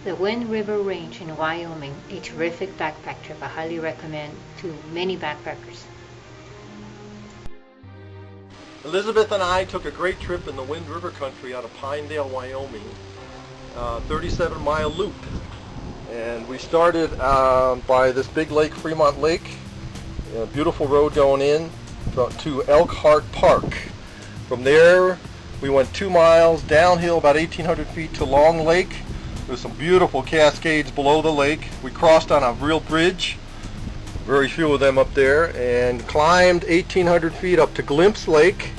The Wind River Range in Wyoming, a terrific backpack trip I highly recommend to many backpackers. Elizabeth and I took a great trip in the Wind River country out of Pinedale, Wyoming, 37-mile loop. And we started by this big lake, Fremont Lake, a beautiful road going in to Elkhart Park. From there, we went 2 miles downhill, about 1,800 feet, to Long Lake. There's some beautiful cascades below the lake. We crossed on a real bridge, very few of them up there, and climbed 1,800 feet up to Glimpse Lake.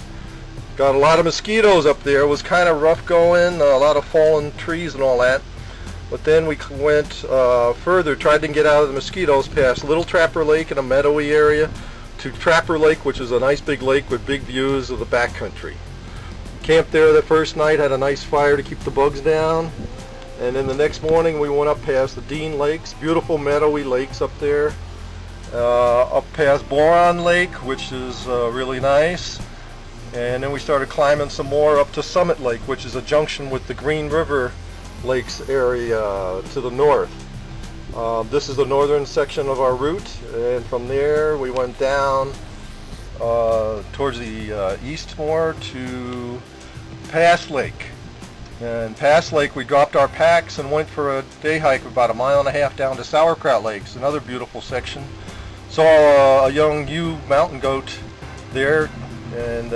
Got a lot of mosquitoes up there. It was kind of rough going, a lot of fallen trees and all that. But then we went further, tried to get out of the mosquitoes, past Little Trapper Lake in a meadowy area, to Trapper Lake, which is a nice big lake with big views of the backcountry. Camped there the first night, had a nice fire to keep the bugs down. And then the next morning we went up past the Dean Lakes, beautiful meadowy lakes up there. Up past Boron Lake, which is really nice. And then we started climbing some more up to Summit Lake, which is a junction with the Green River Lakes area to the north. This is the northern section of our route, and from there we went down towards the east more to Pass Lake. And Pass Lake, we dropped our packs and went for a day hike of about 1.5 miles down to Saurkraut Lakes, another beautiful section. Saw a young ewe mountain goat there, and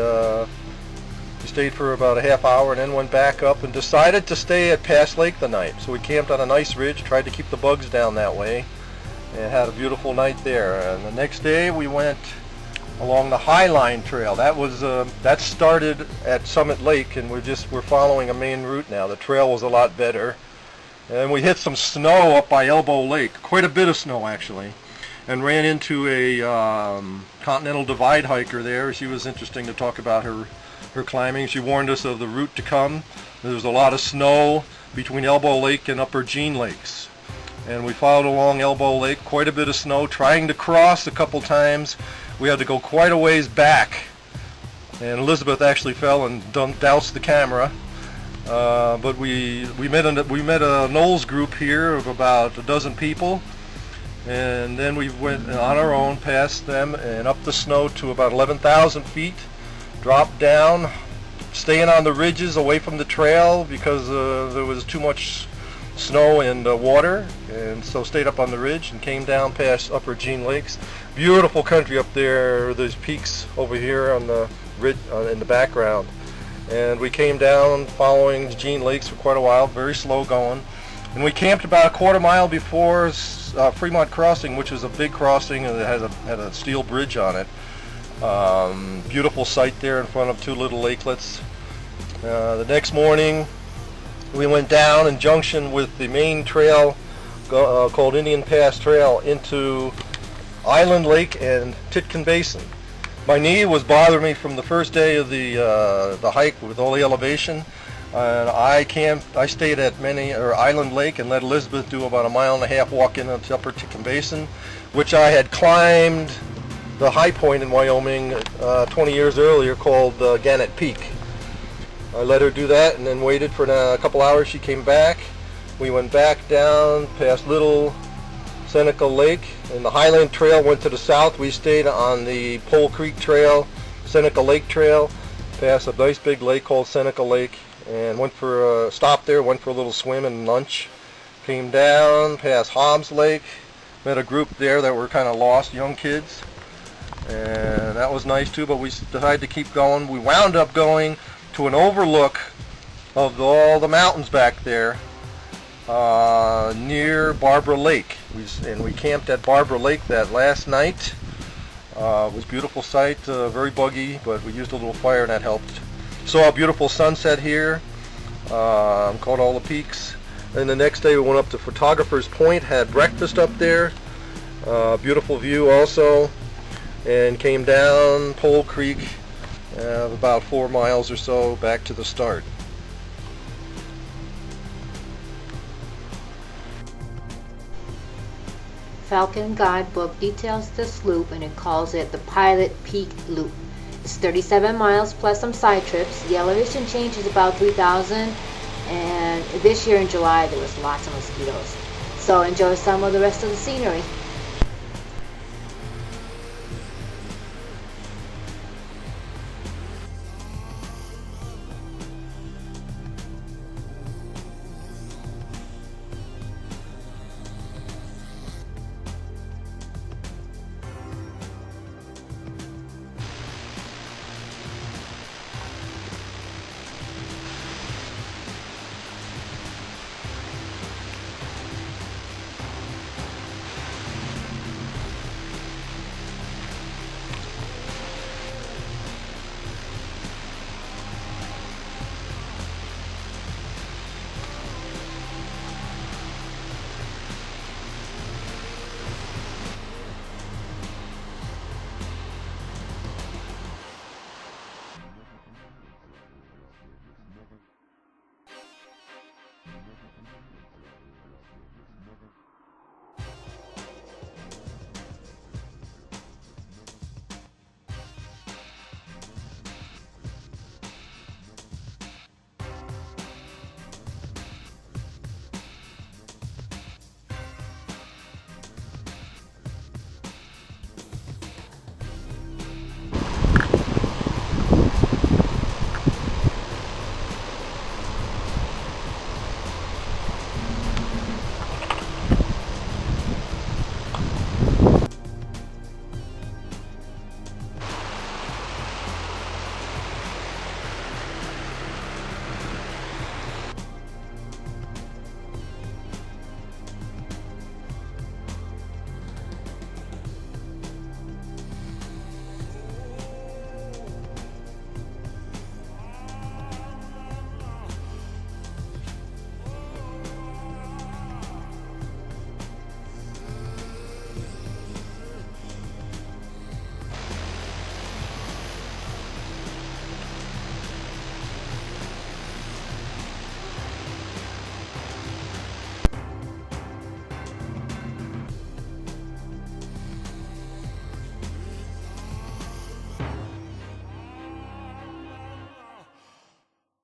we stayed for about a half hour and then went back up and decided to stay at Pass Lake the night. So we camped on a nice ridge, tried to keep the bugs down that way, and had a beautiful night there. And the next day we went along the Highline Trail. That started at Summit Lake, and we're following a main route now. The trail was a lot better, and we hit some snow up by Elbow Lake, quite a bit of snow actually, and ran into a Continental Divide hiker there. She was interesting to talk about her climbing. She warned us of the route to come. There's a lot of snow between Elbow Lake and Upper Jean Lakes, and we followed along Elbow Lake, quite a bit of snow, trying to cross a couple times. We had to go quite a ways back, and Elizabeth actually fell and doused the camera. But we met a Knowles group here of about a dozen people, and then we went on our own past them and up the snow to about 11,000 feet, dropped down, staying on the ridges away from the trail because there was too much snow and water, and so stayed up on the ridge and came down past Upper Jean Lakes. Beautiful country up there. There's peaks over here on the ridge in the background, and we came down following Jean Lakes for quite a while, very slow going, and we camped about a 1/4 mile before Fremont Crossing, which is a big crossing and it had a steel bridge on it. Beautiful sight there in front of 2 little lakelets. The next morning we went down in junction with the main trail called Indian Pass Trail into Island Lake and Titcom Basin. My knee was bothering me from the first day of the hike with all the elevation, and I stayed at Island Lake and let Elizabeth do about 1.5 miles walk into Upper Titcom Basin, which I had climbed the high point in Wyoming 20 years earlier called Gannett Peak. I let her do that and then waited for a couple hours. She came back. We went back down past Little Seneca Lake, and the Highland Trail went to the south. We stayed on the Pole Creek Trail, Seneca Lake Trail, past a nice big lake called Seneca Lake, and went for a stop there, went for a little swim and lunch. Came down past Hobbs Lake, met a group there that were kind of lost, young kids, and that was nice too, but we decided to keep going. We wound up going to an overlook of all the mountains back there near Barbara Lake. We camped at Barbara Lake that last night. It was a beautiful sight, very buggy, but we used a little fire and that helped. Saw a beautiful sunset here, called all the peaks. And the next day we went up to Photographer's Point, had breakfast up there, beautiful view also, and came down Pole Creek about 4 miles or so back to the start. Falcon Guidebook details this loop, and it calls it the Pilot Peak Loop. It's 37 miles plus some side trips. The elevation change is about 3,000 And this year in July, there was lots of mosquitoes. So enjoy some of the rest of the scenery.